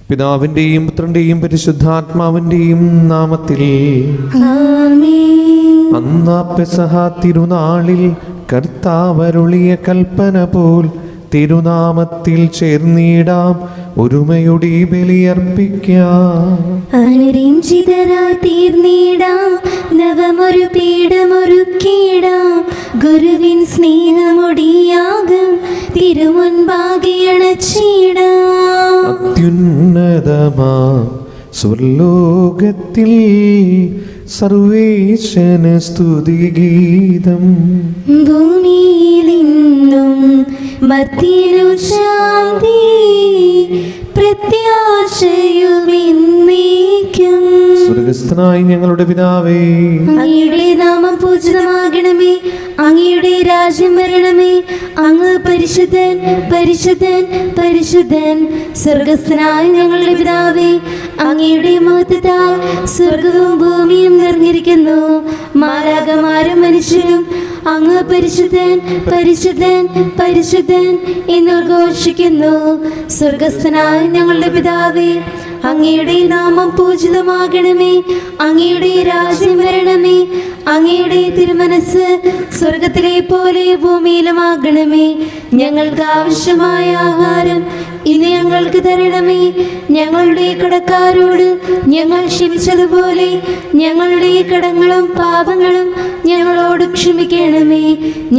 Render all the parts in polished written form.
പിതാവിന്റെയും പുത്രന്റെയും പരിശുദ്ധാത്മാവിന്റെയും നാമത്തിൽ ആമേൻ. അന്നാ പെസഹ തിരുനാളിൽ കർത്താവരുളിയ കൽപ്പന പോൽ തിരുനാമത്തിൽ ചേർന്നിടാം, ഒരുമയുടെ ബലിയർപ്പിക്കാം. അനുരഞ്ജിതരായി തീർന്നിടാം, നവമൊരു പീഠമൊരുക്കിടാം. ഗുരുവിൻ സ്നേഹമൊടിയാകും തിരുമുൻപാകെ അണച്ചിടാം. അത്യുന്നതമാ സ്വർലോകത്തിൽ സർവേശന സ്തുതിഗീതം. ഭൂമിയിലെന്നും മർത്യനു ശാന്തി, പ്രത്യാശയുമെന്നേക്കും. സ്വർഗസ്ഥനായ ഞങ്ങളുടെ പിതാവേ, അങ്ങയുടെ നാമം പൂജിതമാകണമേ, അങ്ങയുടെ രാജ്യം വരണമേ. അങ്ങ് പരിശുദ്ധൻ പരിശുദ്ധൻ പരിശുദ്ധൻ. സ്വർഗസ്ഥനായ ഞങ്ങളുടെ പിതാവേ, അങ്ങയുടെ മഹത്വത്താൽ സ്വർഗവും ഭൂമിയും നിറഞ്ഞിരിക്കുന്നു. മാലാഖമാരും മനുഷ്യരും അങ്ങ് പരിശുദ്ധൻ പരിശുദ്ധൻ പരിശുദ്ധൻ എന്ന് ഘോഷിക്കുന്നു. സ്വർഗസ്ഥനായ ഞങ്ങളുടെ പിതാവേ, അങ്ങയുടെ നാമം പൂജിതമാകണമേ, അങ്ങയുടെ രാജ്യം വരണമേ. അങ്ങയുടെ തിരുമനസ് സ്വർഗത്തിലെ പോലെ ഭൂമിയിലുമാകണമേ. ഞങ്ങൾക്ക് ആവശ്യമായ ആഹാരം ഇന്ന് ഞങ്ങൾക്ക് തരണമേ. ഞങ്ങളുടെ കടക്കാരോട് ഞങ്ങൾ ക്ഷമിച്ചതുപോലെ ഞങ്ങളുടെ കടങ്ങളും പാപങ്ങളും ഞങ്ങളോട് ക്ഷമിക്കണമേ.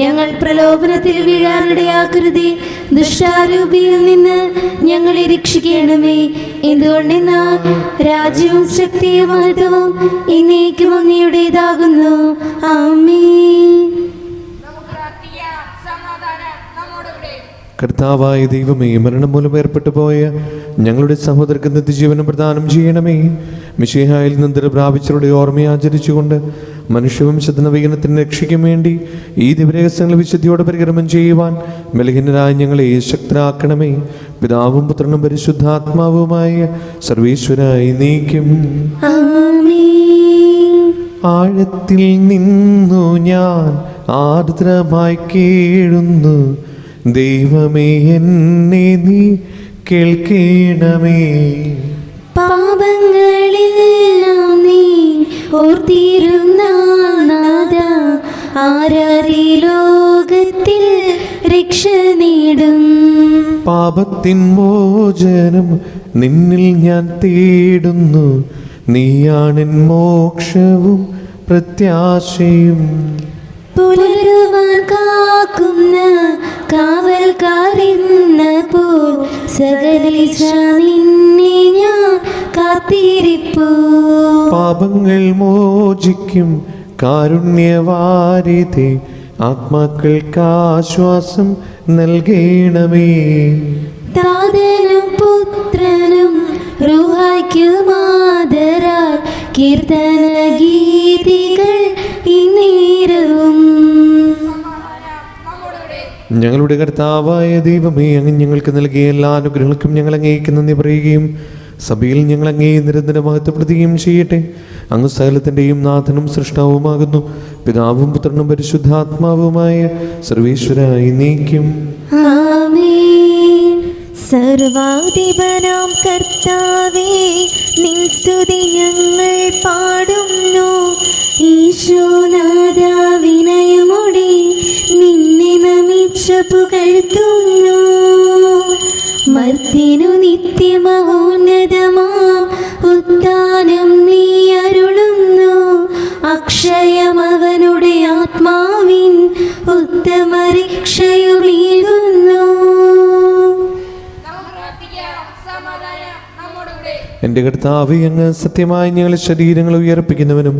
ഞങ്ങൾ പ്രലോഭനത്തിൽ വീഴാനിടയാക്കരുതേ, ദുഷ്ടാരൂപിയിൽ നിന്ന് ഞങ്ങളെ രക്ഷിക്കണമേ. എന്തുകൊണ്ടെന്നാൽ രാജ്യവും ശക്തിയും മഹത്വവും എന്നേക്കും അങ്ങയുടേതാകുന്നു. ആമേൻ. കർത്താവായ ദൈവമേ, മരണം മൂലം ഏർപ്പെട്ടു പോയ ഞങ്ങളുടെ സഹോദരർക്ക് നിത്യജീവനം പ്രദാനം ചെയ്യണമേ. മിശിഹായിൽ നിന്ന് പ്രാപിച്ചവരുടെ ഓർമ്മയെ ആചരിച്ചുകൊണ്ട് മനുഷ്യവംശത്തിന് വീണത്തിന് രക്ഷിക്കാൻ വേണ്ടി ഈ ദിവരഹസ്യങ്ങൾ വിശുദ്ധിയോടെ പരിക്രമം ചെയ്യുവാൻ ബലഹീനരായ ഞങ്ങളെ ശക്തരാക്കണമേ. പിതാവും പുത്രനും പരിശുദ്ധാത്മാവുമായ സർവീശ്വരായി നീക്കും. ആഴത്തിൽ നിന്നു ഞാൻ ആർദ്രമായി കേഴുന്നു, ദൈവമേ എന്നെ നീ കേൾക്കണമേ. പാപങ്ങളെല്ലാം നീ ഓർത്തിരുന്ന നാഥാ, ആരാരീ ലോകത്തിൽ രക്ഷ നേടും. പാപത്തിൻ മോചനം നിന്നിൽ ഞാൻ തേടുന്നു, നീയാണെൻ മോക്ഷവും പ്രത്യാശയും. പുലരുവാൻ കാക്കുന്ന കാവൽക്കാരെന്ന പോൽ സകലേശാനിന്നെ ഞാൻ കാത്തിരിപ്പൂ. പാപങ്ങൾ മോചിക്കും കാരുണ്യവാരിധി, ആത്മാക്കൾക്ക് ആശ്വാസം നൽകണമേ. താതനും പുത്രനും റൂഹായ്ക്കുമാദരാൽ കീർത്തന ഗീതികൾ ഇന്നേരവും. ഞങ്ങളുടെ കർത്താവായ ദൈവമേ, അങ്ങ് ഞങ്ങൾക്ക് നൽകിയ എല്ലാ അനുഗ്രഹങ്ങൾക്കും ഞങ്ങൾ അങ്ങേക്ക് നന്ദി പറയുകയും സഭയിൽ ഞങ്ങൾ അങ്ങേ നിരന്തരം മഹത്വപ്പെടുത്തുകയും ചെയ്യട്ടെ. അങ്ങ് സകലത്തിൻ്റെയും നാഥനും സൃഷ്ടാവുമാകുന്നു. പിതാവും പുത്രനും പരിശുദ്ധാത്മാവുമായ സർവീശ്വരായി നീക്കും. ആമേൻ. സർവാധിപനാം കർത്താവേ, നിൻ സ്തുതി ഞങ്ങൾ പാടുന്നു. ഈശോനാഥ വിനയമോടെ നിന്നെ നമിച്ചു പുകഴ്ത്തുന്നു. മർത്യനു നിത്യമഹോന്നതമാം ഉദ്ധാനം നീ അരുളുന്നു. അക്ഷയമവനുടെ ആത്മാവിൻ ഉത്തമ രക്ഷയുമേകുന്നു. എൻ്റെ കർത്താവേ, അങ്ങ് സത്യമായി ഞങ്ങളുടെ ശരീരങ്ങളെ ഉയർപ്പിക്കുന്നവനും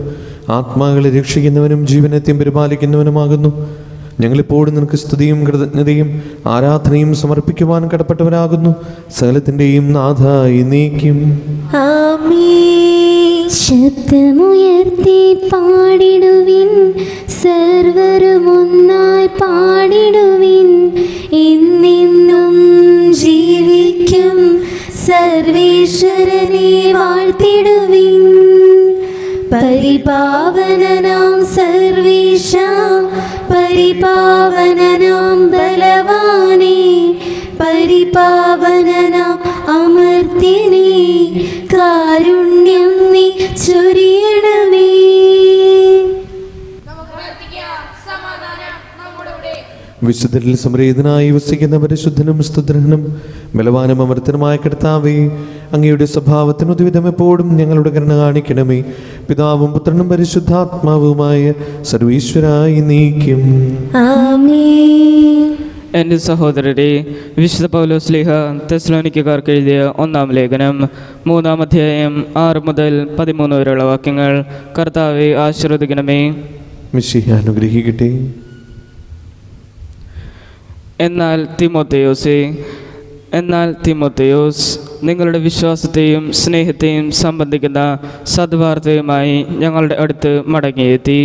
ആത്മാക്കളെ രക്ഷിക്കുന്നവനും ജീവനത്തെയും പരിപാലിക്കുന്നവനുമാകുന്നു. ഞങ്ങളിപ്പോഴും നിനക്ക് സ്തുതിയും കൃതജ്ഞതയും ആരാധനയും സമർപ്പിക്കുവാൻ കടപ്പെട്ടവരാകുന്നു. സകലത്തിൻ്റെയും നാഥായി നീക്കും. ആമേൻ. ശബ്ദമുയർത്തി പാടിടുവിൻ, സർവരും ഒന്നായി പാടിടുവിൻ. എന്നെന്നും ജീവിക്കും സർവേശ്വരനെ വാഴ്ത്തിടുവിൻ. പരിപാവനനാം സർവേശ, പരിപാവനനാം ബലവാനേ, പരിപാവനനാം അമർത്യനേ, കാരുണ്യം നീ ചൊരിയണമേ. വിശുദ്ധരിൽ സംപ്രീതനായി വസിക്കുന്ന പരിശുദ്ധനും സ്തുത്യർഹനും ബലവാനും അമർത്തനുമായ കർത്താവേ, അങ്ങയുടെ സ്വഭാവത്തിന് ഉദ്വിധം എപ്പോഴും ഞങ്ങളുടെ കരുണ കാണിക്കണമേ. പിതാവും പുത്രനും പരിശുദ്ധാത്മാവുമായ സർവീശ്വരായി നീക്കും. ആമേൻ. എൻ്റെ സഹോദരരെ, വിശുദ്ധ പൗലോസ്ലീഹ തെസ്സലോനിക്കക്കാർക്ക് എഴുതിയ 1-ാം ലേഖനം 3-ാം അധ്യായം 6 മുതൽ 13 വരെയുള്ള വാക്യങ്ങൾ. കർത്താവെ ആശീർവദിക്കണമേ. മിശിഹ അനുഗ്രഹിക്കട്ടെ. എന്നാൽ തിമോത്തേയോസ് നിങ്ങളുടെ വിശ്വാസത്തെയും സ്നേഹത്തെയും സംബന്ധിക്കുന്ന സദ്വാർത്തയുമായി ഞങ്ങളുടെ അടുത്ത് മടങ്ങിയെത്തി.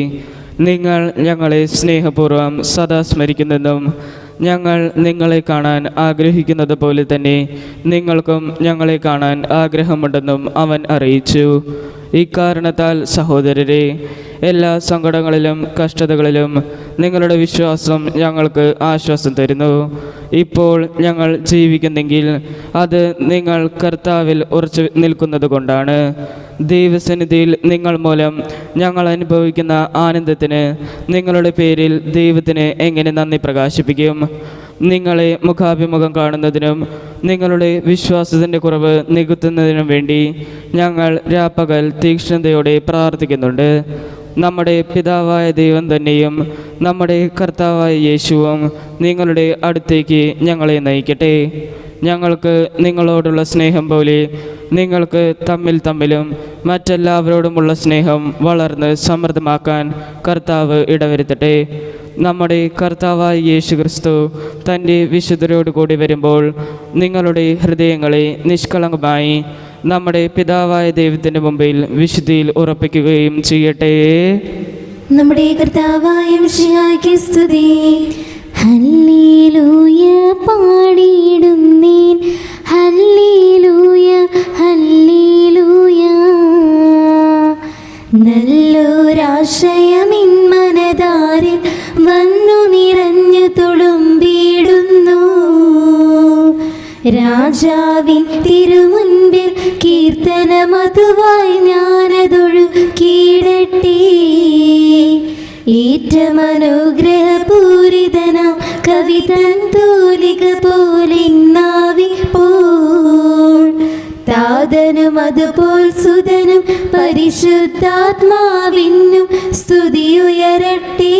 നിങ്ങൾ ഞങ്ങളെ സ്നേഹപൂർവ്വം സദാ സ്മരിക്കുന്നെന്നും ഞങ്ങൾ നിങ്ങളെ കാണാൻ ആഗ്രഹിക്കുന്നത് പോലെ തന്നെ നിങ്ങൾക്കും ഞങ്ങളെ കാണാൻ ആഗ്രഹമുണ്ടെന്നും അവൻ അറിയിച്ചു. ഇക്കാരണത്താൽ സഹോദരരെ, എല്ലാ സങ്കടങ്ങളിലും കഷ്ടതകളിലും നിങ്ങളുടെ വിശ്വാസം ഞങ്ങൾക്ക് ആശ്വാസം തരുന്നു. ഇപ്പോൾ ഞങ്ങൾ ജീവിക്കുന്നെങ്കിൽ അത് നിങ്ങൾ കർത്താവിൽ ഉറച്ചു നിൽക്കുന്നത് കൊണ്ടാണ്. ദൈവസന്നിധിയിൽ നിങ്ങൾ മൂലം ഞങ്ങൾ അനുഭവിക്കുന്ന ആനന്ദത്തിന് നിങ്ങളുടെ പേരിൽ ദൈവത്തിന് എങ്ങനെ നന്ദി പ്രകാശിപ്പിക്കും? നിങ്ങളെ മുഖാഭിമുഖം കാണുന്നതിനും നിങ്ങളുടെ വിശ്വാസത്തിൻ്റെ കുറവ് നികത്തുന്നതിനും വേണ്ടി ഞങ്ങൾ രാപ്പകൽ തീക്ഷ്ണതയോടെ പ്രാർത്ഥിക്കുന്നുണ്ട്. നമ്മുടെ പിതാവായ ദൈവം തന്നെയും നമ്മുടെ കർത്താവായ യേശുവും നിങ്ങളുടെ അടുത്തേക്ക് ഞങ്ങളെ നയിക്കട്ടെ. ഞങ്ങൾക്ക് നിങ്ങളോടുള്ള സ്നേഹം പോലെ നിങ്ങൾക്ക് തമ്മിലും മറ്റെല്ലാവരോടുമുള്ള സ്നേഹം വളർന്ന് സമൃദ്ധമാക്കാൻ കർത്താവ് ഇടവരുത്തട്ടെ. നമ്മുടെ കർത്താവായ യേശു ക്രിസ്തു തൻ്റെ വിശുദ്ധരോട് കൂടി വരുമ്പോൾ നിങ്ങളുടെ ഹൃദയങ്ങളെ നിഷ്കളങ്കമായി നമ്മുടെ പിതാവായ ദൈവത്തിൻ്റെ മുമ്പിൽ വിശുദ്ധിയിൽ ഉറപ്പിക്കുകയും ചെയ്യട്ടെ. നമ്മുടെ കർത്താവായ മിശിഹായ്ക്ക് സ്തുതി. ഹല്ലേലൂയ പാടിയിടുന്നേൻ, ഹല്ലേലൂയ ഹല്ലേലൂയ. നല്ലൊരാശയമിൻ മനതാരിൽ വന്നു നിറഞ്ഞു തുളുമ്പിടുന്നു. രാജാവിൻ തിരുമുൻപിൽ കീർത്തനമതുവായി ഞാനതൊഴുക്കിയിടട്ടെ. ഏറ്റമനുഗ്രഹപൂരിതനാം കവിതൻ തൂലിക പോലെ നാവിപ്പോൾ താതനും അതുപോൽ സുതനും പരിശുദ്ധാത്മാവിനും സ്തുതിയുയരട്ടെ.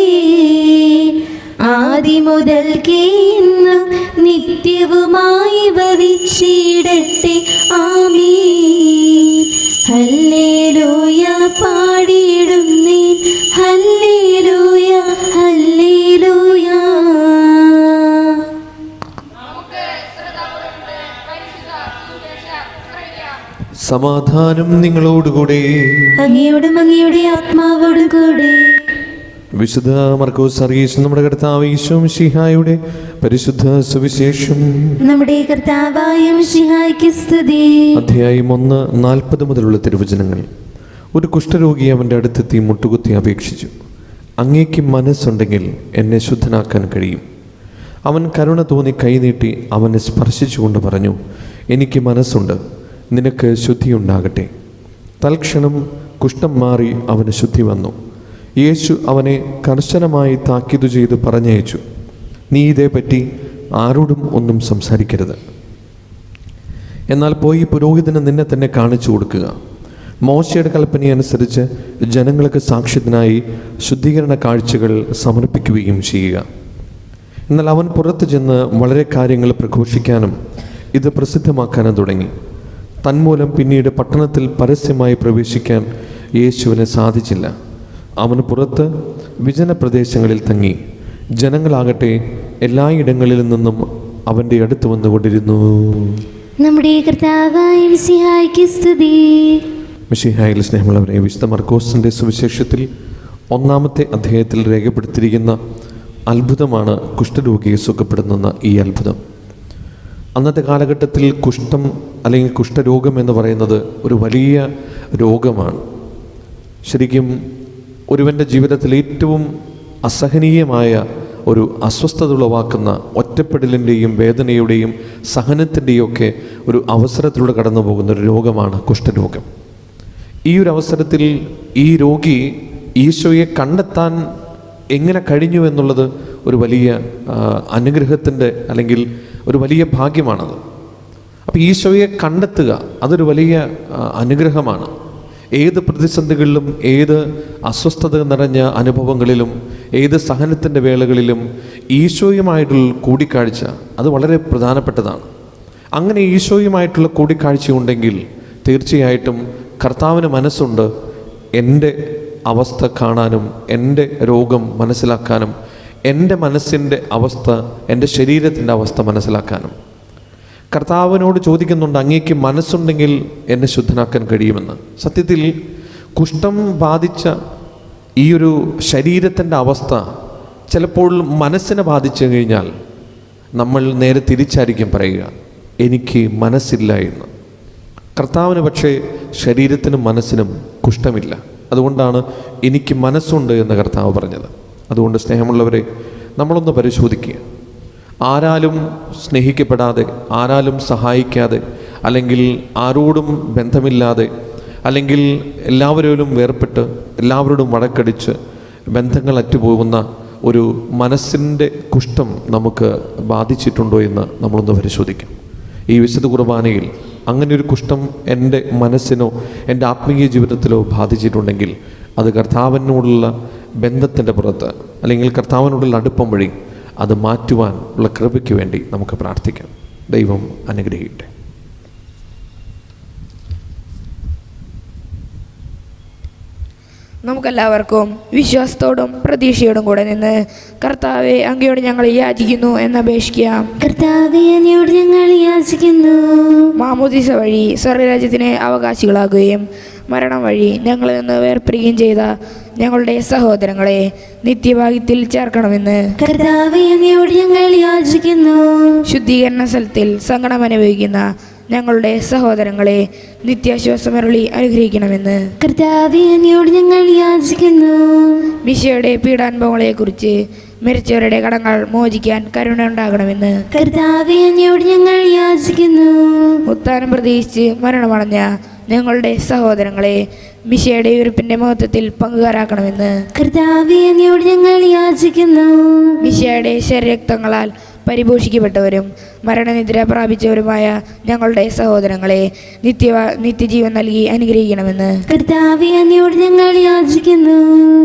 ആദിമുതൽക്കേ ഇന്നും നിത്യവുമായി ഭവിച്ചിടട്ടെ. ആമേൻ. ഹല്ലേലൂയ പാടിയിടുന്നേൻ, ഹല്ലേലൂയ ഹല്ലേലൂയ. സമാധാനം നിങ്ങളോടുകൂടെ. അങ്ങയോടും അങ്ങയുടെ ആത്മാവോടും കൂടെ. വിശുദ്ധ മർക്കോസ് അറിയിച്ച നമ്മുടെ കർത്താവ് ഈശോ മിശിഹായുടെ പരിശുദ്ധ സുവിശേഷം. നമ്മുടെ കർത്താവായ മിശിഹായ്ക്ക് സ്തുതി. അധ്യായം 1:40 മുതലുള്ള തിരുവചനങ്ങൾ. ഒരു കുഷ്ഠരോഗി അവൻ്റെ അടുത്തെത്തി മുട്ടുകുത്തി അപേക്ഷിച്ചു, അങ്ങേക്ക് മനസ്സുണ്ടെങ്കിൽ എന്നെ ശുദ്ധനാക്കാൻ കഴിയും. അവൻ കരുണ തോന്നി കൈനീട്ടി അവനെ സ്പർശിച്ചുകൊണ്ട് പറഞ്ഞു, എനിക്ക് മനസ്സുണ്ട്, നിനക്ക് ശുദ്ധിയുണ്ടാകട്ടെ. തൽക്ഷണം കുഷ്ഠം മാറി അവന് ശുദ്ധി വന്നു. യേശു അവനെ കർശനമായി താക്കീതു ചെയ്ത് പറഞ്ഞയച്ചു, നീ ഇതേപ്പറ്റി ആരോടും ഒന്നും സംസാരിക്കരുത്. എന്നാൽ പോയി പുരോഹിതന് നിന്നെ തന്നെ കാണിച്ചു കൊടുക്കുക. മോശയുടെ കൽപ്പനയനുസരിച്ച് ജനങ്ങൾക്ക് സാക്ഷ്യത്തിനായി ശുദ്ധീകരണ കാഴ്ചകൾ സമർപ്പിക്കുകയും ചെയ്യുക. എന്നാൽ അവൻ പുറത്തു ചെന്ന് വളരെ കാര്യങ്ങൾ പ്രഘോഷിക്കാനും ഇത് പ്രസിദ്ധമാക്കാനും തുടങ്ങി. തന്മൂലം പിന്നീട് പട്ടണത്തിൽ പരസ്യമായി പ്രവേശിക്കാൻ യേശുവിന് സാധിച്ചില്ല. അവന് പുറത്ത് വിജനപ്രദേശങ്ങളിൽ തങ്ങി. ജനങ്ങളാകട്ടെ എല്ലായിടങ്ങളിൽ നിന്നും അവൻ്റെ അടുത്ത് വന്നുകൊണ്ടിരുന്നു. നമ്മുടെ കർത്താവായ മിശിഹായ്ക്ക് സ്തുതി. മിശിഹായിൽ സ്നേഹമുള്ളവരെ, വിശുദ്ധ മർക്കോസിൻ്റെ സുവിശേഷത്തിൽ 1-ാമത്തെ അധ്യായത്തിൽ രേഖപ്പെടുത്തിയിരിക്കുന്ന അത്ഭുതമാണ് കുഷ്ഠരോഗിയെ സുഖപ്പെടുത്തുന്ന ഈ അത്ഭുതം. അന്നത്തെ കാലഘട്ടത്തിൽ കുഷ്ഠം അല്ലെങ്കിൽ കുഷ്ഠരോഗം എന്ന് പറയുന്നത് ഒരു വലിയ രോഗമാണ്. ശരിക്കും ഒരുവൻ്റെ ജീവിതത്തിൽ ഏറ്റവും അസഹനീയമായ ഒരു അസ്വസ്ഥത ഉളവാക്കുന്ന ഒറ്റ ഒറ്റപ്പെടലിൻ്റെയും വേദനയുടെയും സഹനത്തിൻ്റെയും ഒക്കെ ഒരു അവസരത്തിലൂടെ കടന്നു പോകുന്ന ഒരു രോഗമാണ് കുഷ്ഠരോഗം. ഈ ഒരു അവസരത്തിൽ ഈ രോഗി ഈശോയെ കണ്ടെത്താൻ എങ്ങനെ കഴിഞ്ഞു എന്നുള്ളത് ഒരു വലിയ അനുഗ്രഹത്തിൻ്റെ അല്ലെങ്കിൽ ഒരു വലിയ ഭാഗ്യമാണത്. അപ്പോൾ ഈശോയെ കണ്ടെത്തുക അതൊരു വലിയ അനുഗ്രഹമാണ്. ഏത് പ്രതിസന്ധികളിലും, ഏത് അസ്വസ്ഥത നിറഞ്ഞ അനുഭവങ്ങളിലും, ഏത് സഹനത്തിൻ്റെ വേളകളിലും ഈശോയുമായിട്ടുള്ള കൂടിക്കാഴ്ച അത് വളരെ പ്രധാനപ്പെട്ടതാണ്. അങ്ങനെ ഈശോയുമായിട്ടുള്ള കൂടിക്കാഴ്ച ഉണ്ടെങ്കിൽ തീർച്ചയായിട്ടും കർത്താവിന് മനസ്സുണ്ട് എൻ്റെ അവസ്ഥ കാണാനും, എൻ്റെ രോഗം മനസ്സിലാക്കാനും, എൻ്റെ മനസ്സിൻ്റെ അവസ്ഥ, എൻ്റെ ശരീരത്തിൻ്റെ അവസ്ഥ മനസ്സിലാക്കാനും. കർത്താവിനോട് ചോദിക്കുന്നുണ്ട്, അങ്ങേക്ക് മനസ്സുണ്ടെങ്കിൽ എന്നെ ശുദ്ധനാക്കാൻ കഴിയുമെന്ന്. സത്യത്തിൽ കുഷ്ഠം ബാധിച്ച ഈ ഒരു ശരീരത്തിൻ്റെ അവസ്ഥ ചിലപ്പോൾ മനസ്സിനെ ബാധിച്ചു കഴിഞ്ഞാൽ നമ്മൾ നേരെ തിരിച്ചായിരിക്കും പറയുക, എനിക്ക് മനസ്സില്ല എന്ന്. കർത്താവിന് പക്ഷേ ശരീരത്തിനും മനസ്സിനും കുഷ്ഠമില്ല. അതുകൊണ്ടാണ് എനിക്ക് മനസ്സുണ്ട് എന്ന് കർത്താവ് പറഞ്ഞത്. അതുകൊണ്ട് സ്നേഹമുള്ളവരെ, നമ്മളൊന്ന് പരിശോധിക്കുക. ആരാലും സ്നേഹിക്കപ്പെടാതെ, ആരാലും സഹായിക്കാതെ, അല്ലെങ്കിൽ ആരോടും ബന്ധമില്ലാതെ, അല്ലെങ്കിൽ എല്ലാവരോടും വേർപെട്ട്, എല്ലാവരോടും വഴക്കടിച്ച് ബന്ധങ്ങൾ അറ്റുപോകുന്ന ഒരു മനസ്സിൻ്റെ കുഷ്ഠം നമുക്ക് ബാധിച്ചിട്ടുണ്ടോ എന്ന് നമ്മളൊന്ന് പരിശോധിക്കാം. ഈ വിശുദ്ധ കുർബാനയിൽ അങ്ങനെ ഒരു കുഷ്ഠം എൻ്റെ മനസ്സിനോ എൻ്റെ ആത്മീയ ജീവിതത്തിലോ ബാധിച്ചിട്ടുണ്ടെങ്കിൽ അത് കർത്താവിനോടുള്ള ബന്ധത്തിൻ്റെ പുറത്ത്, അല്ലെങ്കിൽ കർത്താവിനോടുള്ള അടുപ്പം വഴി അത് മാറ്റുവാൻ ഉള്ള കൃപയ്ക്ക് വേണ്ടി നമുക്ക് പ്രാർത്ഥിക്കാം. ദൈവം അനുഗ്രഹിക്കട്ടെ. നമുക്കെല്ലാവർക്കും വിശ്വാസത്തോടും പ്രതീക്ഷയോടും കൂടെ നിന്ന് കർത്താവെ, അങ്ങയോട് ഞങ്ങൾ യാചിക്കുന്നു എന്നപേക്ഷിക്കാം. കർത്താവെ, അങ്ങയോട് ഞങ്ങൾ യാചിക്കുന്നു. മാമോദീസ വഴി സ്വർഗ്ഗരാജ്യത്തിന് അവകാശികളാകുകയും മരണം വഴി ഞങ്ങളിൽ നിന്ന് വേർപിരിയുകയും ചെയ്ത ഞങ്ങളുടെ സഹോദരങ്ങളെ നിത്യഭാഗ്യത്തിൽ ചേർക്കണമെന്ന് കർത്താവെ, അങ്ങയോട് ഞങ്ങൾ യാചിക്കുന്നു. ശുദ്ധീകരണ സ്ഥലത്തിൽ സങ്കടം അനുഭവിക്കുന്ന ഞങ്ങളുടെ സഹോദരങ്ങളെ നിത്യാശ്വാസമരുളി അനുഗ്രഹിക്കണമെന്ന് കർത്താവെ, അങ്ങയോട് ഞങ്ങൾ യാചിക്കുന്നു. മിശിയുടെ പീഡാനുഭവങ്ങളെക്കുറിച്ച് മരിച്ചവരുടെ കടങ്ങൾ മോചിക്കാൻ കരുണ ഉണ്ടാകണമെന്ന് കർത്താവെ, അങ്ങയോട് ഞങ്ങൾ യാചിക്കുന്നു. ഉത്ഥാനം പ്രതീക്ഷിച്ച് മരണമടഞ്ഞ ഞങ്ങളുടെ സഹോദരങ്ങളെ മിശിയുടെ ഉയർപ്പിന്റെ മഹത്വത്തിൽ പങ്കുകാരാക്കണമെന്ന് കർത്താവെ, അങ്ങയോട് ഞങ്ങൾ യാചിക്കുന്നു. മിശിയുടെ ശരീരക്തങ്ങളാൽ പരിപോഷിക്കപ്പെട്ടവരും മരണനിദ്ര പ്രാപിച്ചവരുമായ ഞങ്ങളുടെ സഹോദരങ്ങളെ നിത്യജീവൻ നൽകി അനുഗ്രഹിക്കണമെന്ന് കർത്താവെ, അങ്ങയോട് ഞങ്ങൾ യാചിക്കുന്നു.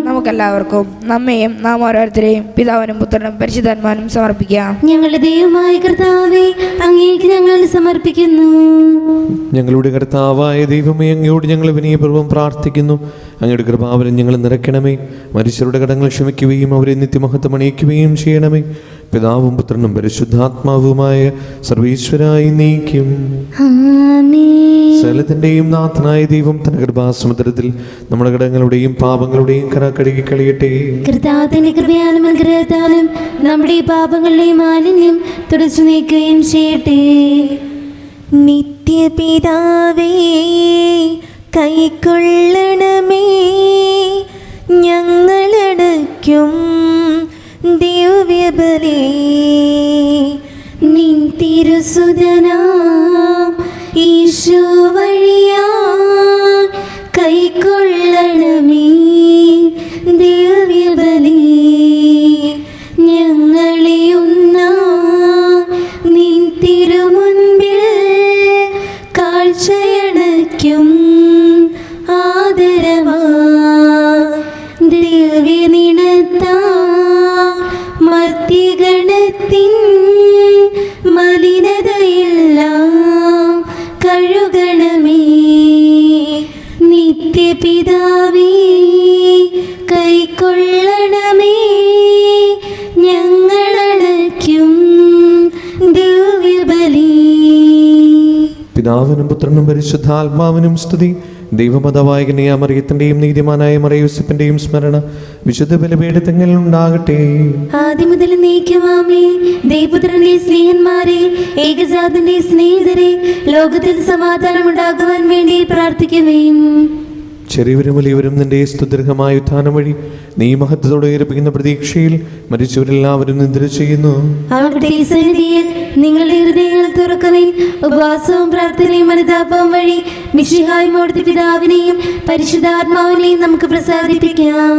നമുക്കെല്ലാവർക്കും നമ്മെയും നാം ഓരോരുത്തരെയും പിതാവിനും പുത്രനും പരിശുദ്ധാത്മാവിനും സമർപ്പിക്കാം. ഞങ്ങളുടെ ദൈവമായ കർത്താവെ, അങ്ങേക്ക് ഞങ്ങൾ സമർപ്പിക്കുന്നു. ഞങ്ങളുടെ കർത്താവായ ദൈവമേ, അങ്ങയോട് ഞങ്ങൾ വിനയപൂർവ്വം പ്രാർത്ഥിക്കുന്നു. അങ്ങയുടെ കൃപാവരം ഞങ്ങൾ നിറയ്ക്കണമേ. മനുഷ്യരുടെ കടങ്ങൾ ക്ഷമിക്കുകയും അവരെ നിത്യമഹത്വം അണിയിക്കുകയും ചെയ്യണമേ. പിതാവും പുത്രനും പരിശുദ്ധാത്മാവുമായ സർവീശ്വരായി നീക്കും. സകലത്തിന്റെയും നാഥനായ ദൈവം തന്റെ കൃപാസമുദ്രത്തിൽ നമ്മുടെ കടങ്ങളുടെയും പാപങ്ങളുടെയും കര കഴുകി കളയട്ടെ. കർത്താവിന്റെ കൃപയാലും അനുഗ്രഹത്താലും നമ്മുടെ പാപങ്ങളുടെയും മാലിന്യം തുടച്ചു നീക്കുകയും ചെയ്യട്ടെ. നിത്യപിതാവേ, കൈക്കൊള്ളണമേ ഞങ്ങളടയ്ക്കും ദിവ്യബലി. നിൻ തിരുസുതനാം ഈശോ വഴിയാ കൈക്കൊള്ളണമേ ദിവ്യബലി. ഞങ്ങളെ ഒന്നാ നിൻ തിരുമുൻപിൽ കാഴ്ചയണയ്ക്കും ആദരവാ. ദിവ്യനിണത്താ മർത്യഗണത്തിൻ മലിനതയെല്ലാം കഴുകണമേ. നിത്യപിതാവേ, കൈക്കൊള്ളണമേ ഞങ്ങളടയ്ക്കും ദിവ്യബലി. പിതാവിനും പുത്രനും പരിശുദ്ധാത്മാവിനും സ്തുതി. ദൈവമതവായ മറിയത്തിന്റെയും നീതിമാനായ മറിയൂസഫിന്റെയും സ്മരണ വിശുദ്ധ ബലിപീഠത്തിൽ ഉണ്ടാകട്ടെ. ആദ്യം മുതൽ നീക്കുമാമേ. ദൈവപുത്രന്റെ സ്നേഹന്മാരെ, ഏകജാതന്റെ സ്നേഹിതരെ, ലോകത്തിൽ സമാധാനം ഉണ്ടാകുവാൻ വേണ്ടി പ്രാർത്ഥിക്കുകയും ചെറിയവരും വലിയവരും നിന്റെ സ്തുത്യർഹമായ ഉത്ഥാനം വഴി നീ മഹത്വത്തോടെ ഉയർപ്പിക്കുന്ന പ്രതീക്ഷയിൽ മരിച്ചവരെല്ലാവരും നിദ്ര ചെയ്യുന്നു. അവിടുത്തെ സന്നിധിയിൽ നിങ്ങളുടെ ഹൃദയങ്ങൾ തുറക്കുകയും ഉപവാസവും പ്രാർത്ഥനയും അനുതാപവും വഴി മിശിഹായും അവിടുത്തെ പിതാവിനെയും പരിശുദ്ധാത്മാവിനെയും നമുക്ക് പ്രസാദിപ്പിക്കാം.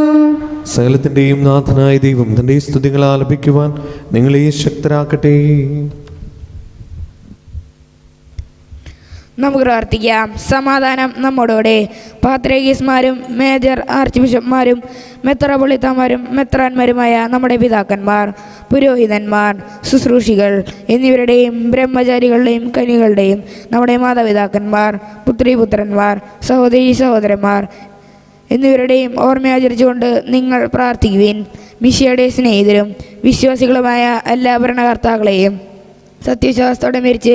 സകലത്തിന്റെയും നാഥനായ ദൈവം തന്റെ സ്തുതികൾ ആലപിക്കുവാൻ നിങ്ങളെ ശക്തരാക്കട്ടെ. നമുക്ക് പ്രാർത്ഥിക്കാം. സമാധാനം നമ്മോടുകൂടെ. പാത്രികീസ്മാരും മേജർ ആർച്ച് ബിഷപ്പ്മാരും മെത്രാപ്പൊലീത്തമാരും മെത്രാന്മാരുമായ നമ്മുടെ പിതാക്കന്മാർ, പുരോഹിതന്മാർ, ശുശ്രൂഷികൾ എന്നിവരുടെയും ബ്രഹ്മചാരികളുടെയും കനികളുടെയും നമ്മുടെ മാതാപിതാക്കന്മാർ, പുത്രീപുത്രന്മാർ, സഹോദരീ സഹോദരന്മാർ എന്നിവരുടെയും ഓർമ്മയാചരിച്ചുകൊണ്ട് നിങ്ങൾ പ്രാർത്ഥിക്കുവിൻ. മിശിഹയുടെ സ്നേഹിതരും വിശ്വാസികളുമായ എല്ലാ ഭരണകർത്താക്കളെയും സത്യവിശ്വാസത്തോടെ മരിച്ച്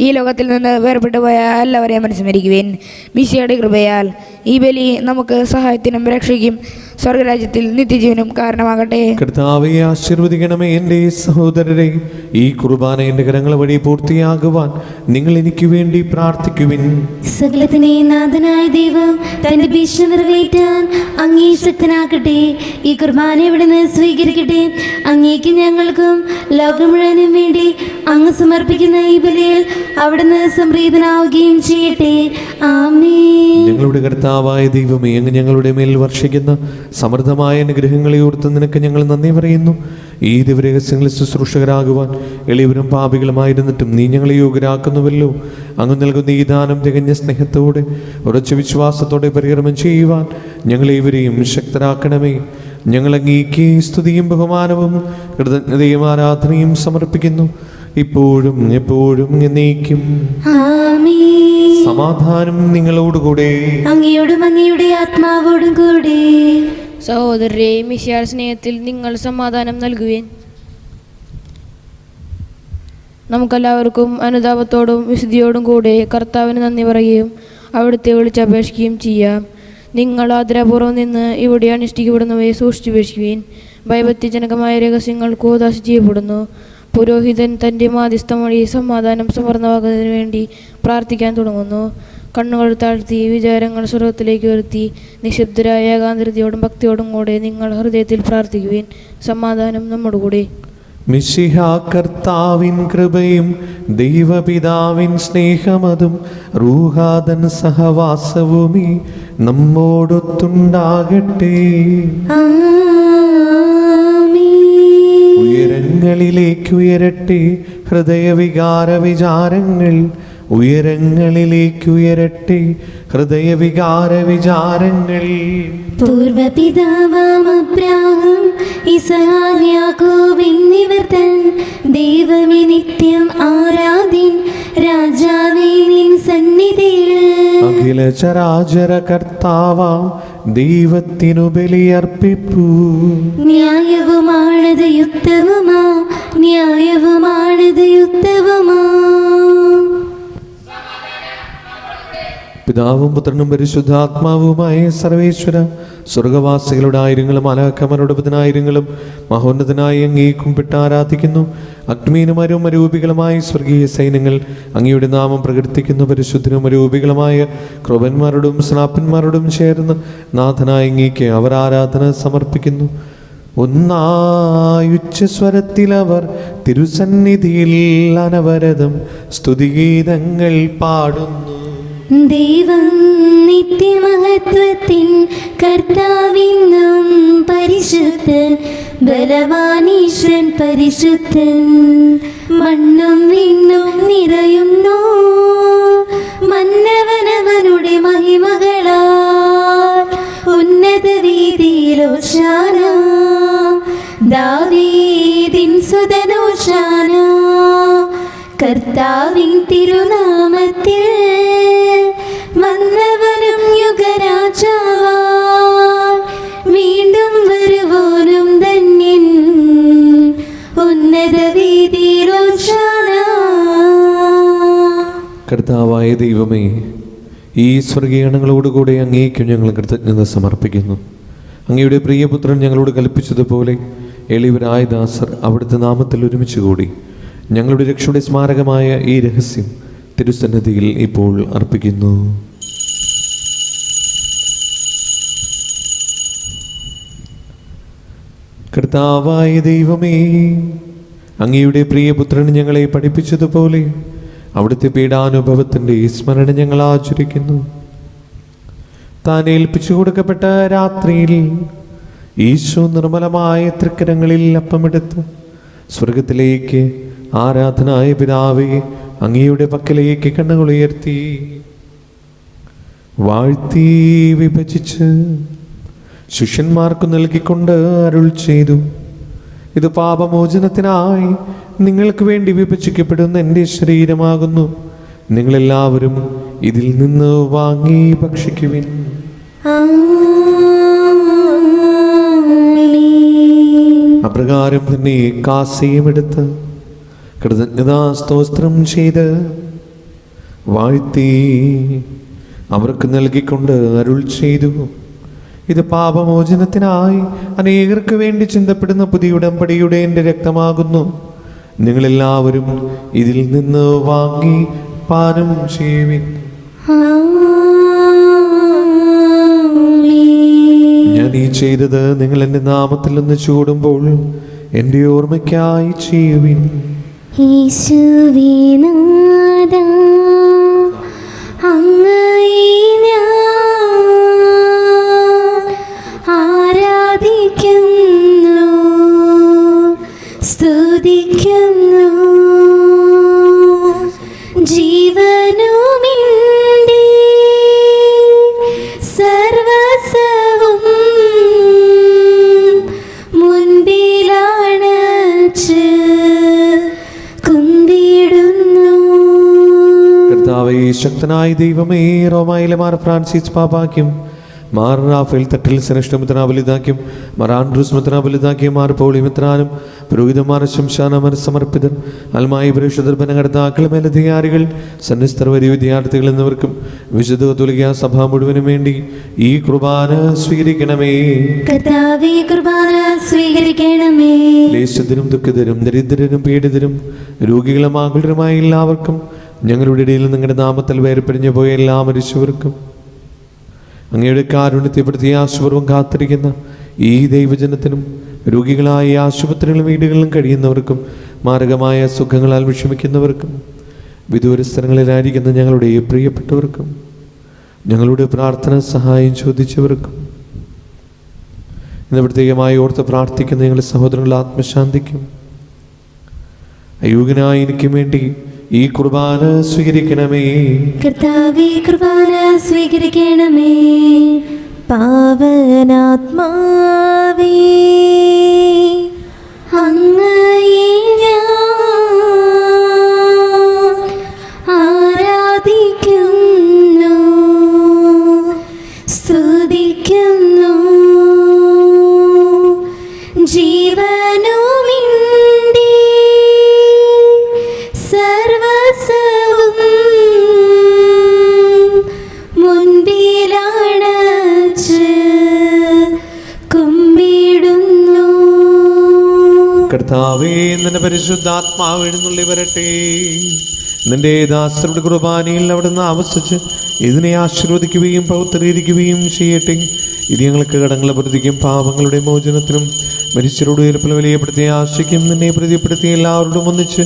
ഈ ലോകത്തിൽ നിന്ന് വേർപെട്ടു പോയ എല്ലാവരെയും അനുസ്മരിക്കുവിൻ. മിശിഹയുടെ കൃപയാൽ ഈ ബലി നമുക്ക് സഹായത്തിനും രക്ഷയ്ക്കും സ്വർഗരാജ്യത്തിൽ നിത്യജീവനും കാരണമാകട്ടെ. കർത്താവേ, ആശീർവദിക്കണമേ എൻ്റെ സഹോദരരെ. ഈ കുർബാന എൻ്റെ കരങ്ങൾ വഴി പൂർത്തിയാകുവാൻ നിങ്ങൾ എനിക്ക് വേണ്ടി പ്രാർത്ഥിക്കുവിൻ. സകലത്തിനെ നാഥനായ ദൈവം തന്റെ ഭീഷണി നിറവേറ്റാൻ അങ്ങേ ശക്തനാക്കട്ടെ. ഈ കുർബാന ഇവിടുന്ന് സ്വീകരിക്കട്ടെ. അങ്ങേക്ക് ഞങ്ങൾക്കും ലോകം മുഴുവനും വേണ്ടി അങ്ങ് സമർപ്പിക്കുന്ന ഈ ബലിയിൽ അവിടുന്ന് സംപ്രീതനാവുകയും ചെയ്യട്ടെ. ആമേൻ. ഞങ്ങളുടെ കർത്താവായ ദൈവമേ, അങ്ങ് ഞങ്ങളുടെ മേൽ വർഷിക്കുന്ന സമൃദ്ധമായ അനുഗ്രഹങ്ങളെ ഓർത്ത് നിനക്ക് ഞങ്ങൾ നന്ദി പറയുന്നു. ഈ ദിവരഹസ്യങ്ങളിൽ ശുശ്രൂഷകരാകുവാൻ എളിയവരും പാപികളുമായിരുന്നിട്ടും നീ ഞങ്ങളെ യോഗ്യരാക്കുന്നുവല്ലോ. അങ്ങ് നൽകുന്ന ഈ ദാനം തികഞ്ഞ സ്നേഹത്തോടെ ഉറച്ച വിശ്വാസത്തോടെ പരികർമ്മം ചെയ്യുവാൻ ഞങ്ങളേവരെയും ശക്തരാക്കണമേ. ഞങ്ങൾ അങ്ങേക്ക് സ്തുതിയും ബഹുമാനവും കൃതജ്ഞതയും ആരാധനയും സമർപ്പിക്കുന്നു, ഇപ്പോഴും എപ്പോഴും എന്നേക്കും. ആമേൻ. സമാധാനം നിങ്ങളോടുകൂടെ. അങ്ങയോടും അങ്ങയുടെ ആത്മാവോടും കൂടെ. സഹോദരരെ, മിശിഹായുടെ സ്നേഹത്തിൽ നിങ്ങൾ സമാധാനം നൽകുവിൻ. നമുക്കെല്ലാവർക്കും അനുതാപത്തോടും വിശുദ്ധിയോടും കൂടെ കർത്താവിന് നന്ദി പറയുകയും അവിടുത്തെ വിളിച്ചപേക്ഷിക്കുകയും ചെയ്യാം. നിങ്ങൾ ആദരപൂർവ്വം നിന്ന് ഇവിടെ അനുഷ്ഠിക്കപ്പെടുന്നവയെ സൂക്ഷിച്ചുപേക്ഷിക്കുവിൻ. ഭയഭക്തിജനകമായ രഹസ്യങ്ങൾ കൂദാശ ചെയ്യപ്പെടുന്നു. പുരോഹിതൻ തൻ്റെ മാധ്യസ്ഥം വഴി സമാധാനം സമർന്നമാകുന്നതിന് വേണ്ടി പ്രാർത്ഥിക്കാൻ തുടങ്ങുന്നു. കണ്ണുകൾ താഴ്ത്തി വിചാരങ്ങൾ സ്വർഗത്തിലേക്ക് ഉയർത്തി നിശബ്ദരായ ഏകാന്തതയോടും ഭക്തിയോടും കൂടെ നിങ്ങൾ ഹൃദയത്തിൽ പ്രാർത്ഥിക്കുവിൻ. സമാധാനം നമ്മുടെ കൂടെ. മിശിഹ കർത്താവിൻ കൃപയും ദൈവപിതാവിൻ സ്നേഹമതും റൂഹാദൻ സഹവാസവുമേ നമ്മോടൊത്തുണ്ടാകട്ടെ. ഉയരങ്ങളിലേക്ക് ഉയരട്ടെ ഹൃദയവികാര വിചാരങ്ങൾ, ഉയരങ്ങളിലേക്ക് ഉയരട്ടെ ഹൃദയവികാര വിചാരങ്ങൾ. പൂർവപിതാവാം അബ്രാഹാം, ഇസ്ഹാക്ക്, യാക്കോബ് എന്നിവർ തൻ ദൈവമേ നിത്യം ആരാധ്യൻ, രാജാവേ നിൻ സന്നിധിയിൽ അഖില ചരാചര കർത്താവാം ദൈവത്തിനു ബലിയർപ്പിപ്പൂ. ന്യായവുമാണത് യുക്തവുമാ, ന്യായവുമാണത് യുക്തവുമാ. പിതാവും പുത്രനും പരിശുദ്ധാത്മാവുമായ സർവേശ്വര, സ്വർഗവാസികളുടെ ആയിരങ്ങളും മാലാഖമാരുടെ പതിനായിരങ്ങളും മഹോന്നതനായി അങ്ങേ കുമ്പിട്ട് ആരാധിക്കുന്നു. അഗ്നിമീനും അരൂപികളുമായ സ്വർഗീയ സൈന്യങ്ങൾ അങ്ങയുടെ നാമം പ്രകീർത്തിക്കുന്നു. പരിശുദ്ധനും അരൂപികളുമായ ക്രൂപന്മാരോടും സ്നാപ്പന്മാരോടും ചേർന്ന് നാഥനായ അങ്ങേക്ക് അവർ ആരാധന സമർപ്പിക്കുന്നു. ഒന്നായുച്ചസ്വരത്തിൽ അവർ തിരുസന്നിധിയിൽ അനവരതം സ്തുതിഗീതങ്ങൾ പാടുന്നു. ദൈവം നിത്യമഹത്വത്തിൻ കർത്താവിന്നും പരിശുദ്ധൻ, ബലവാനീശ്വരൻ പരിശുദ്ധൻ. മണ്ണും വിണ്ണും നിറയുന്നു മന്നവനവനുടെ മഹിമകളാൽ. ഉന്നത വീതിയിലോശാന, ദാവീദിൻ സുതനോശാന. കർത്താവിൻ തിരുനാമത്തിൽ വന്നവനും യുഗരാജാവായി, വീണ്ടും വരുവോനും ധന്യൻ. ഉന്നത വീതിയിലോശാന. കർത്താവായ ദൈവമേ, ഈ സ്വർഗീയണങ്ങളോടുകൂടെ അങ്ങേക്കും ഞങ്ങൾ കൃതജ്ഞത സമർപ്പിക്കുന്നു. അങ്ങയുടെ പ്രിയപുത്രൻ ഞങ്ങളോട് കൽപ്പിച്ചതുപോലെ എളിയവരായ ദാസർ അവിടുത്തെ നാമത്തിൽ ഒരുമിച്ച് കൂടി ഞങ്ങളുടെ രക്ഷയുടെ സ്മാരകമായ ഈ രഹസ്യം തിരുസന്നിധിയിൽ ഇപ്പോൾ അർപ്പിക്കുന്നു. കർത്താവായ ദൈവമേ, അങ്ങയുടെ പ്രിയപുത്രൻ ഞങ്ങളെ പഠിപ്പിച്ചതുപോലെ അവിടുത്തെ പീഡാനുഭവത്തിൻ്റെ സ്മരണ ഞങ്ങൾ ആചരിക്കുന്നു. താൻ ഏൽപ്പിച്ചു കൊടുക്കപ്പെട്ട രാത്രിയിൽ ഈശോ നിർമ്മലമായ തൃക്കരങ്ങളിൽ അപ്പമെടുത്ത് സ്വർഗത്തിലേക്ക് ആരാധനായ പിതാവേ അങ്ങയുടെ പക്കലേക്ക് കണ്ണുകളുയർത്തി വാഴ്ത്തി വിഭജിച്ച് ശിഷ്യന്മാർക്ക് നൽകിക്കൊണ്ട് അരുൾ ചെയ്തു, ഇത് പാപമോചനത്തിനായി നിങ്ങൾക്ക് വേണ്ടി വിഭജിക്കപ്പെടുന്ന എൻ്റെ ശരീരമാകുന്നു. നിങ്ങളെല്ലാവരും ഇതിൽ നിന്ന് വാങ്ങി ഭക്ഷിക്കുവിൻ. അപ്രകാരം തന്നെ കാസയും എടുത്ത് കൃതജ്ഞതാ സ്തോത്രം ചെയ്ത് വാഴ്ത്തി അവർക്ക് നൽകിക്കൊണ്ട് അരുൾ ചെയ്തു, ഇത് പാപമോചനത്തിനായി അനേകർക്ക് വേണ്ടി ചിന്തപ്പെടുന്ന പുതിയ ഉടമ്പടിയുടെ എൻ്റെ രക്തമാകുന്നു. നിങ്ങളെല്ലാവരും ഇതിൽ നിന്ന് വാങ്ങി പാനം ചെയ്യുവിൻ. ഞാൻ ഈ ചെയ്തത് നിങ്ങൾ എൻ്റെ നാമത്തിൽ നിന്ന് ചൂടുമ്പോൾ എൻ്റെ ഓർമ്മയ്ക്കായി ചെയ്യുവിൻ. യേശുവേ നാഥാ, അങ്ങയെ ഞാൻ ആരാധിക്കുന്നു, സ്തുതിക്കുന്നു. ജീവനുമിൻ്റെ സർവസ്വവും മുൻപിലാണച്ച് കുമ്പിടുന്നു. കർത്താവേ, ശക്തനായ ദൈവമേ, റോമായിലെ മാർ ഫ്രാൻസിസ് പാപ്പാക്കും മാർ റാഫേൽ തട്ടിൽ ശ്രേഷ്ഠ മിത്രാബലിതാക്കും മാർ ആൻഡ്രൂസ് മിത്രാബലിതാക്കിയും മാർ പൗളി മിത്രാനും പുരോഹിതന്മാർ ശംശാനമർ സമർപ്പിതർ അൽമായി പരിശുദ്ധർ ഭരണകർത്താക്കൾ മേലധികാരികൾ സന്യസ്തർ വരി വിദ്യാർത്ഥികൾ എന്നിവർക്കും വിശുദ്ധ കത്തോലിക്കാ സഭ മുഴുവനും വേണ്ടി ഈ കുർബാന സ്വീകരിക്കണമേ. കർത്താവേ, കുർബാന സ്വീകരിക്കണമേ. ക്ലേശത്തിനും ദുഃഖിതരും ദരിദ്രരും പീഡിതരും രോഗികളും ആകുലരുമായ എല്ലാവർക്കും ഞങ്ങളുടെ ഇടയിൽ നിങ്ങളുടെ നാമത്തിൽ വേർപിരിഞ്ഞു പോയ എല്ലാ മരിച്ചവർക്കും അങ്ങയുടെ കാരുണ്യത്തെ പ്രത്യാശപൂർവ്വം കാത്തിരിക്കുന്ന ഈ ദൈവജനത്തിനും രോഗികളായ ആശുപത്രികളും വീടുകളിലും കഴിയുന്നവർക്കും മാരകമായ സുഖങ്ങളാൽ വിഷമിക്കുന്നവർക്കും വിദൂര സ്ഥലങ്ങളിലായിരിക്കുന്ന ഞങ്ങളുടെ പ്രിയപ്പെട്ടവർക്കും ഞങ്ങളുടെ പ്രാർത്ഥന സഹായം ചോദിച്ചവർക്കും ഇന്ന് പ്രത്യേകമായി ഓർത്ത് പ്രാർത്ഥിക്കുന്ന ഞങ്ങളുടെ സഹോദരങ്ങളുടെ ആത്മശാന്തിക്കും അയോഗ്യനായ എനിക്കും വേണ്ടി ഈ കുർബാന സ്വീകരിക്കണമേ. കർത്താവേ, കുർബാന സ്വീകരിക്കണമേ. പാവനാത്മാവേ, അങ്ങയെ ഞാൻ ആരാധിക്കുന്നു, സ്തുതിക്കുന്നു. ജീവനുമിൻ്റെ സർവസ്വവും മുൻപിലാണച്ച് കുമ്പിടുന്നു. കർത്താവേ, നിന്റെ പരിശുദ്ധാത്മാവ് എഴുന്നള്ളി വരട്ടെ. നിന്റെ ദാസരുടെ കുർബാനയിൽ അവിടുന്ന് ആവസിച്ച് ഇതിനെ ആശീർവദിക്കുകയും പൗത്രീകരിക്കുകയും ചെയ്യട്ടെ. ഇത് ഞങ്ങൾക്ക് കടങ്ങളെ പ്രതിക്കും പാപങ്ങളുടെ മോചനത്തിനും മരിച്ചവരോട് ഉയർപ്പിൽ വിലയപ്പെടുത്തിയ ആശയ്ക്കും നിന്നെ പ്രതിപ്പെടുത്തിയ എല്ലാവരോടും ഒന്നിച്ച്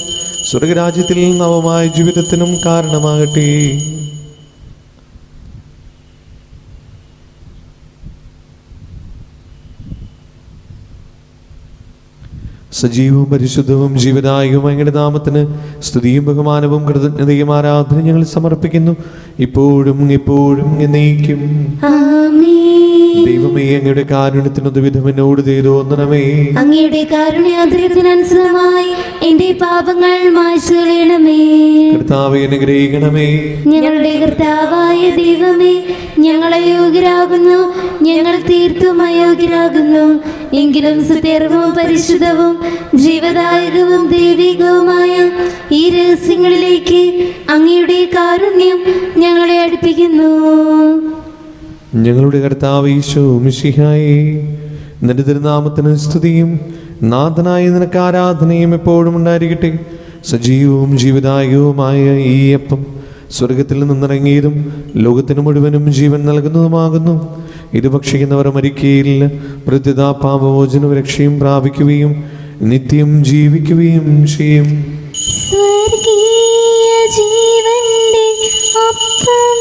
സ്വർഗരാജ്യത്തിൽ നവമായ ജീവിതത്തിനും കാരണമാകട്ടെ. സജീവവും പരിശുദ്ധവും ജീവദായകവും അങ്ങയുടെ നാമത്തിന് സ്തുതിയും ബഹുമാനവും കൃതജ്ഞതയും ആരാധനയും ഞങ്ങൾ സമർപ്പിക്കുന്നു, ഇപ്പോഴും എപ്പോഴും എന്നേക്കും. ദൈവമേ, അങ്ങയുടെ കാരുണ്യത്തിനൊരു വിധം എന്നോട് തോന്നണമേ. അങ്ങയുടെ കാരുണ്യാതിരത്തിനനുസൃതമായി എന്റെ പാപങ്ങൾ മായ്ച്ചു കളയണമേ. കർത്താവേ, അനുഗ്രഹിക്കണമേ. ഞങ്ങളുടെ കർത്താവായ ദൈവമേ, ഞങ്ങളെ യോഗ്യരാകുന്നു, ഞങ്ങൾ തീർത്തും അയോഗ്യരാകുന്നു. എങ്കിലും സത്യർവവും പരിശുദ്ധവും ജീവദായകവും ദൈവികവുമായ ഈ രഹസ്യങ്ങളിലേക്ക് അങ്ങയുടെ കാരുണ്യം ഞങ്ങളെ അടുപ്പിക്കുന്നു. ഞങ്ങളുടെ കർത്താവ് ഈശോ മിശിഹായേ, നിന്റെ തിരുനാമത്തിന് സ്തുതിയും നാഥനായ നിനക്ക് ആരാധനയും എപ്പോഴും ഉണ്ടായിരിക്കട്ടെ. സജീവവും ജീവദായകവുമായ ഈ അപ്പം സ്വർഗത്തിൽ നിന്നിറങ്ങിയതും ലോകത്തിന് മുഴുവനും ജീവൻ നൽകുന്നതുമാകുന്നു. ഇത് ഭക്ഷിക്കുന്നവർ മരിക്കുകയില്ല, പ്രത്യുത പാപമോചനവും രക്ഷയും പ്രാപിക്കുകയും നിത്യം ജീവിക്കുകയും ചെയ്യും. സ്വർഗീയ ജീവന്റെ അപ്പം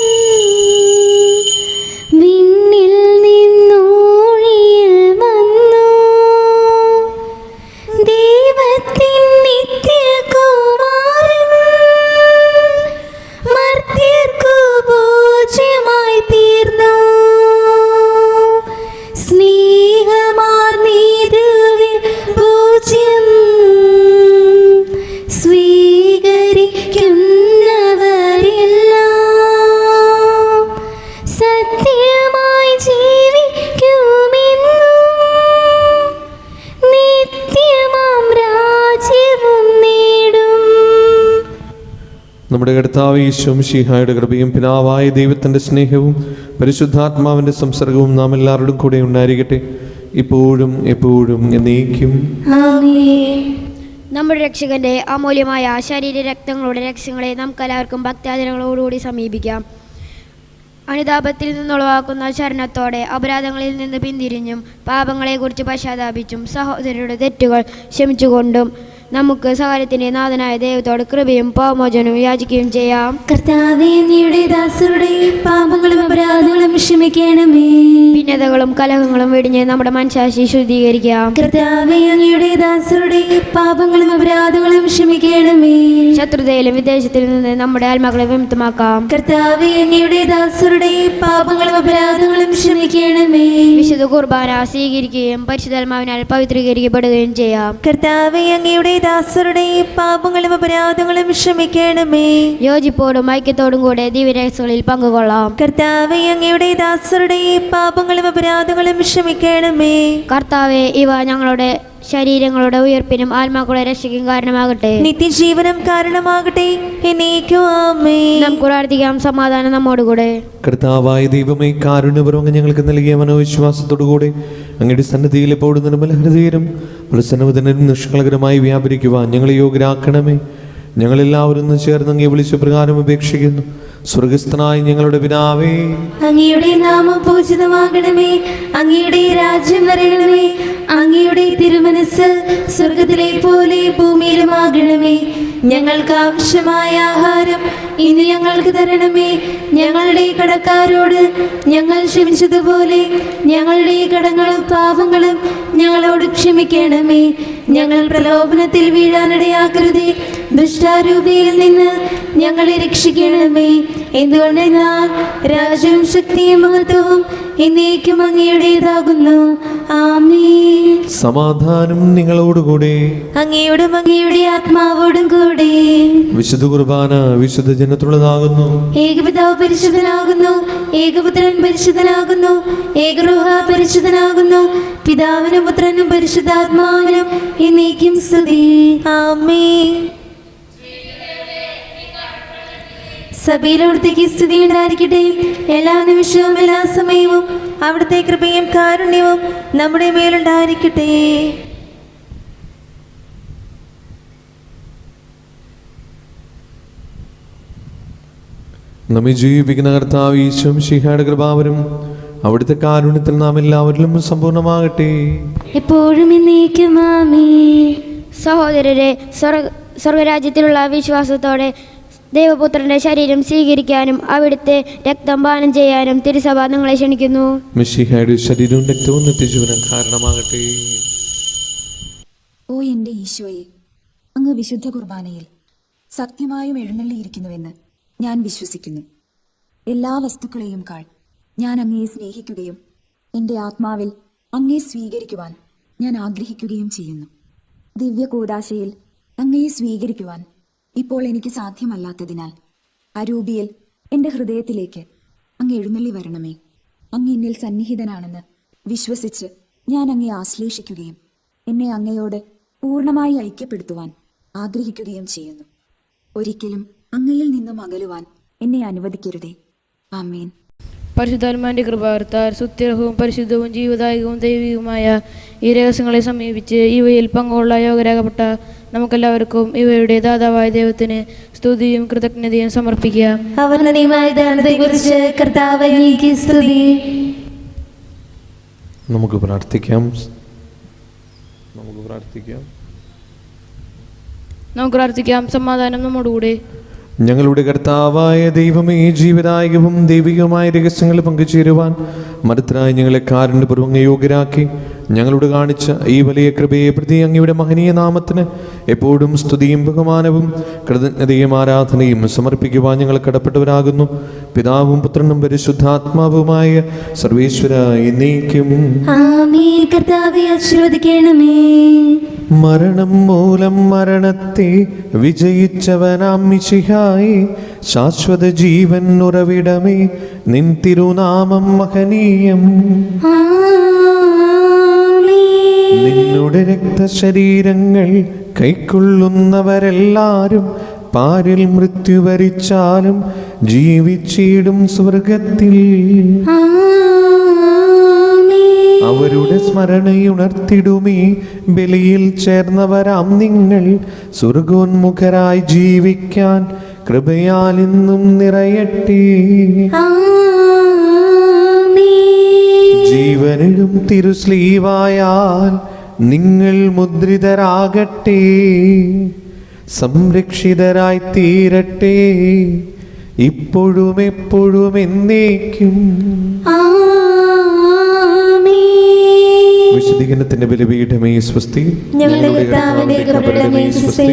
വിണ്ണിൽ നിന്നൂഴിയിൽ വന്നു, ദൈവത്തിൻ നിത്യകുമാരൻ മർത്യർക്കു പൂജ്യമായി തീർന്നു. സ്നേഹമാർന്നീതുവിൽ പൂജ്യം സ്വീകരിക്കുന്നവരെല്ലാം സത്യമായി ജീവിക്കുമെന്നും നിത്യമാം രാജ്യവും നേടും. നമ്മുടെ കർത്താവ് യേശു മിശിഹായുടെ കൃപയും പിതാവായ ദൈവത്തിൻ്റെ സ്നേഹവും പരിശുദ്ധാത്മാവിൻ്റെ സംസർഗവും നാം എല്ലാവരോടും കൂടെ ഉണ്ടായിരിക്കട്ടെ, ഇപ്പോഴും എപ്പോഴും എന്നേക്കും. ആമേൻ. നമ്മുടെ രക്ഷകന്റെ അമൂല്യമായ ശരീര രക്തങ്ങളുടെ രക്ഷങ്ങളെ നമുക്കെല്ലാവർക്കും ഭക്താചരണങ്ങളോടുകൂടി സമീപിക്കാം. അനുതാപത്തിൽ നിന്നുളവാക്കുന്ന ശരണത്തോടെ അപരാധങ്ങളിൽ നിന്ന് പിന്തിരിഞ്ഞും പാപങ്ങളെക്കുറിച്ച് പശ്ചാത്താപിച്ചും സഹോദരരുടെ തെറ്റുകൾ ക്ഷമിച്ചുകൊണ്ടും നമുക്ക് സകലത്തിൻ്റെ നാഥനായ ദൈവത്തോട് കൃപയും പാപമോചനവും യാചിക്കുകയും ചെയ്യാം. കർത്താവേ, അങ്ങയുടെ ദാസരുടെ പാപങ്ങളും അപരാധങ്ങളും ക്ഷമിക്കണമേ. ഭിന്നതകളും കലഹങ്ങളും വെടിഞ്ഞ് നമ്മുടെ മനഃശാസ്ത്രി ശുദ്ധീകരിക്കാം. കർത്താവേ, അങ്ങയുടെ ദാസരുടെ പാപങ്ങളും അപരാധങ്ങളും ക്ഷമിക്കണമേ. ശത്രുതയിലും വിദേശത്തിൽ നിന്ന് നമ്മുടെ ആത്മാക്കളെ വിമുക്തമാക്കാം. കർത്താവേ, അങ്ങയുടെ ദാസരുടെ പാപങ്ങളും അപരാധങ്ങളും ക്ഷമിക്കണമേ. വിശുദ്ധ കുർബാന സ്വീകരിക്കുകയും പരിശുദ്ധാത്മാവിനാൽ പവിത്രീകരിക്കപ്പെടുകയും ചെയ്യാം. കർത്താവേ, അങ്ങയുടെ ദാസരുടെ പാപങ്ങളും അപരാധങ്ങളും ക്ഷമിക്കണമേ. യോജിപ്പോടും ഐക്യത്തോടും കൂടെ ദിവ്യരഹസ്യങ്ങളിൽ പങ്കുകൊള്ളാം. കർത്താവേ, അങ്ങയുടെ ദാസരുടെ പാപങ്ങളും അപരാധങ്ങളും ക്ഷമിക്കണമേ. കർത്താവെ, ഇവ ഞങ്ങളുടെ ശരീരങ്ങളുടെ ഉയർപ്പിനും ആത്മാക്കളുടെ രക്ഷയ്ക്കും കാരണമാകട്ടെ, നിത്യജീവനം കാരണമാകട്ടെ. എന്നേക്കും ആമേൻ. നമുക്ക് പ്രാർത്ഥിക്കാം. സമാധാനം നമ്മോടുകൂടെ. കർത്താവായ ദൈവമേ, കാരുണ്യപൂർവ്വം ഞങ്ങൾക്ക് നൽകിയ മനോവിശ്വാസത്തോടുകൂടെ അങ്ങയുടെ സന്നിധിയിൽ എപ്പോഴും നിർമ്മല ഹൃദയരും പ്രസന്നവദനും നിഷ്കളങ്കരമായി വ്യാപരിക്കുവാൻ ഞങ്ങളെ യോഗ്യരാക്കണമേ. ഞങ്ങളെല്ലാവരും ചേർന്ന് അങ്ങേ വിളിച്ച പ്രകാരം അപേക്ഷിക്കുന്നു. സ്വർഗസ്ഥനായ ഞങ്ങളുടെ പിതാവേ, അങ്ങയുടെ നാമം പൂജിതമാകണമേ. അങ്ങയുടെ രാജ്യം വരണമേ. അങ്ങയുടെ തിരുമനസ് സ്വർഗത്തിലെ പോലെ ഭൂമിയിലുമാകണമേ. ഞങ്ങൾക്ക് ആവശ്യമായ ആഹാരം ഇനി ഞങ്ങൾക്ക് തരണമേ. ഞങ്ങളുടെ കടക്കാരോട് ഞങ്ങൾ ക്ഷമിച്ചതുപോലെ ഞങ്ങളുടെ കടങ്ങളും പാപങ്ങളും ഞങ്ങളോട് ക്ഷമിക്കണമേ. ഞങ്ങൾ പ്രലോഭനത്തിൽ വീഴാനിടയാക്കരുതേ, ദുഷ്ടാരൂപിയിൽ നിന്ന് ഞങ്ങളെ രക്ഷിക്കണമേ. എന്തുകൊണ്ടെന്നാൽ രാജ്യവും ശക്തിയും മഹത്വവും എന്നേക്കും അങ്ങയുടേതാകുന്നു. ആമേൻ. സമാധാനം നിങ്ങളോടുകൂടെ. അങ്ങയോടും അങ്ങയുടെ ആത്മാവോടും കൂടെ. വിശുദ്ധ കുർബാന വിശുദ്ധ ജനത്തുള്ളതാകുന്നു. ഏകപിതാവ് പരിശുദ്ധനാകുന്നു, ഏകപുത്രൻ പരിശുദ്ധനാകുന്നു, ഏകരൂഹ പരിശുദ്ധനാകുന്നു. പിതാവിനും പുത്രനും പരിശുദ്ധാത്മാവിനും എന്നേക്കും സ്തുതി. ആമേൻ. സഭയിലവിടുത്തേക്ക് സ്തുതി ഉണ്ടായിരിക്കട്ടെ. എല്ലാ നിമിഷവും എല്ലാ സമയവും അവിടുത്തെ കൃപയും കാരുണ്യവും നമ്മുടെ മേലുണ്ടായിരിക്കട്ടെ. നമ്മെ ജീവിപ്പിക്കുന്ന കർത്താവ് യേശു മിശിഹായുടെ കൃപാവരും അവിടുത്തെ കാരുണ്യത്തിൽ നാം എല്ലാവരിലും സമ്പൂർണ്ണമാകട്ടെ, എപ്പോഴും എന്നേക്കും ആമേൻ. സഹോദരരെ, സ്വർഗരാജ്യത്തിലുള്ള വിശ്വാസത്തോടെ ദൈവപുത്രന്റെ ശരീരം സ്വീകരിക്കാനും അവിടുത്തെ രക്തം പാനം ചെയ്യാനും തിരുസഭ നിങ്ങളെ ക്ഷണിക്കുന്നു. മിശിഹായുടെ ശരീരവും രക്തവും നിത്യജീവനം കാരണമാകട്ടെ. ഓ എൻ്റെ ഈശോയെ, അങ്ങ് വിശുദ്ധ കുർബാനയിൽ സത്യമായും എഴുന്നള്ളിയിരിക്കുന്നുവെന്ന് ഞാൻ വിശ്വസിക്കുന്നു. എല്ലാ വസ്തുക്കളെയും കാൾ ഞാൻ അങ്ങയെ സ്നേഹിക്കുകയും എൻ്റെ ആത്മാവിൽ അങ്ങയെ സ്വീകരിക്കുവാൻ ഞാൻ ആഗ്രഹിക്കുകയും ചെയ്യുന്നു. ദിവ്യ കൂദാശയിൽ അങ്ങയെ സ്വീകരിക്കുവാൻ ഇപ്പോൾ എനിക്ക് സാധ്യമല്ലാത്തതിനാൽ അരൂപിയിൽ എൻ്റെ ഹൃദയത്തിലേക്ക് അങ്ങ് എഴുന്നള്ളി വരണമേ. അങ്ങ് എന്നിൽ സന്നിഹിതനാണെന്ന് വിശ്വസിച്ച് ഞാൻ അങ്ങയെ ആശ്ലേഷിക്കുകയും എന്നെ അങ്ങയോട് പൂർണ്ണമായി ഐക്യപ്പെടുത്തുവാൻ ആഗ്രഹിക്കുകയും ചെയ്യുന്നു. ഒരിക്കലും അങ്ങയിൽ നിന്നും അകലുവാൻ എന്നെ അനുവദിക്കരുതേ. ആമേൻ. പരിശുദ്ധാത്മാവിന്റെ കൃപാർത്താൽ സുത്യർഹവും പരിശുദ്ധവും ജീവദായകവും ദൈവികവുമായ ഈ രഹസ്യങ്ങളെ സമീപിച്ച് ഇവയിൽ പങ്കുകൊള്ള യോഗ്യരാകപ്പെട്ട നമുക്കെല്ലാവർക്കും ഇവയുടെ ദാതാവായ ദൈവത്തിന് സ്തുതിയും കൃതജ്ഞതയും സമർപ്പിക്കാം. അവർണ്ണനീയമായ ദാനത്തെക്കുറിച്ച് കർത്താവ് അങ്ങേക്ക് സ്തുതി. നമുക്ക് പ്രാർത്ഥിക്കാം. നമുക്ക് പ്രാർത്ഥിക്കാം. സമാധാനം നമ്മോടുകൂടെ. ഞങ്ങളുടെ കർത്താവായ ദൈവമേ, ജീവദായകവും ദൈവികവുമായ രഹസ്യങ്ങൾ പങ്കുചേരുവാൻ മരുത്തരായി ഞങ്ങളെ കാരുണ്യപൂർവ്വം യോഗ്യരാക്കി ഞങ്ങളോട് കാണിച്ച ഈ വലിയ കൃപയെ പ്രതി അങ്ങയുടെ മഹനീയ നാമത്തിന് എപ്പോഴും സ്തുതിയും ബഹുമാനവും കൃതജ്ഞതയും ആരാധനയും സമർപ്പിക്കുവാൻ ഞങ്ങൾ കടപ്പെട്ടവരാകുന്നു. പിതാവും പുത്രനും പരിശുദ്ധാത്മാവുമായ സർവേശ്വര എന്നേക്കും ആമേൻ. കർത്താവേ ആശീർവദിക്കണമേ. മരണം മൂലം മരണത്തെ വിജയിച്ചവനാം മിശിഹായേ, ശാശ്വത ജീവൻ ഉറവിടമേ, നിൻ തിരുനാമം മഹനീയം. നിന്നുടെ രക്തശരീരങ്ങൾ കൈക്കൊള്ളുന്നവരെല്ലാരും പാരിൽ മൃത്യു വരിച്ചാലും ജീവിച്ചിടും സ്വർഗത്തിൽ. അവരുടെ സ്മരണയുണർത്തിടുമേ ബലിയിൽ ചേർന്നവരാം നിങ്ങൾ. സ്വർഗോന്മുഖരായി ജീവിക്കാൻ കൃപയാൽ ഇന്നും നിറയട്ടെ. ജീവനിലും തിരുസ്ലീവായാൽ നിങ്ങൾ മുദ്രിതരാകട്ടെ, സംരക്ഷിതരായി തീരട്ടെ, ഇപ്പോഴും എപ്പോഴും എന്നേക്കും. വിശുദ്ധീകരണത്തിന്റെ ബലിപീഠമേ സ്വസ്തി. ഞങ്ങളുടെ കർത്താവിന്റെ കൃപയുടെ സ്വസ്തി.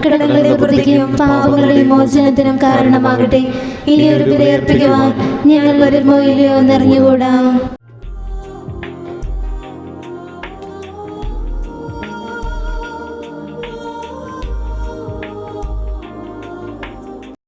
കടങ്ങളുടെ പ്രതിക്കും പാപങ്ങളുടെ മോചനത്തിനും കാരണമാകട്ടെ. ഇനി ഒരു ബലിയർപ്പിക്കുവാൻ ഞങ്ങൾ വരുമോ ഇല്ലയോ എന്നറിഞ്ഞുകൂടാ.